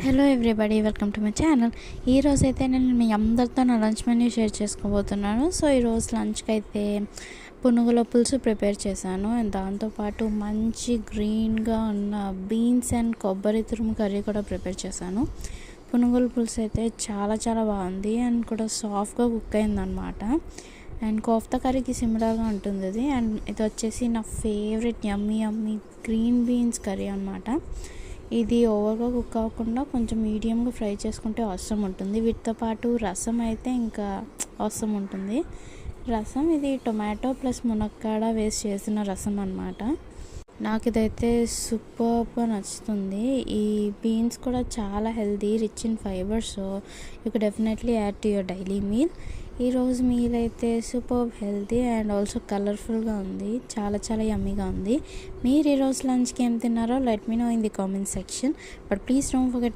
Hello everybody, welcome to my channel. ఈరోజు అయితే నేను మీ అందరితో నా లంచ్ మెన్యూ షేర్ చేసుకోబోతున్నాను. సో ఈరోజు లంచ్కి అయితే పునుగుల పులుసు ప్రిపేర్ చేశాను. అండ్ దాంతోపాటు మంచి గ్రీన్గా ఉన్న బీన్స్ అండ్ కొబ్బరి తురుము కర్రీ కూడా ప్రిపేర్ చేశాను. పునుగుల పులుసు అయితే చాలా బాగుంది అండ్ కూడా సాఫ్ట్గా కుక్ అయిందనమాట. అండ్ కోఫ్తా కర్రీకి సిమిలర్గా ఉంటుంది ఇది. అండ్ ఇది వచ్చేసి నా ఫేవరెట్ యమ్మీ గ్రీన్ బీన్స్ కర్రీ అనమాట. ఇది ఓవర్గా కుక్ అవ్వకుండా కొంచెం మీడియంగా ఫ్రై చేసుకుంటే అవసరం ఉంటుంది. వీటితో పాటు రసం అయితే ఇంకా అవసరం ఉంటుంది. రసం ఇది టొమాటో ప్లస్ మునక్కాడ వేసి చేసిన రసం అన్నమాట. నాకు ఇదైతే సూపర్గా నచ్చుతుంది. ఈ బీన్స్ కూడా చాలా healthy, rich in fibre. So you can definitely add to your daily meal. ఈరోజు మీల్ అయితే సూపర్ హెల్తీ అండ్ ఆల్సో కలర్ఫుల్గా ఉంది. చాలా యమ్మీగా ఉంది. మీరు ఈరోజు లంచ్కి ఏం తిన్నారో let me know in the comment section. But please don't forget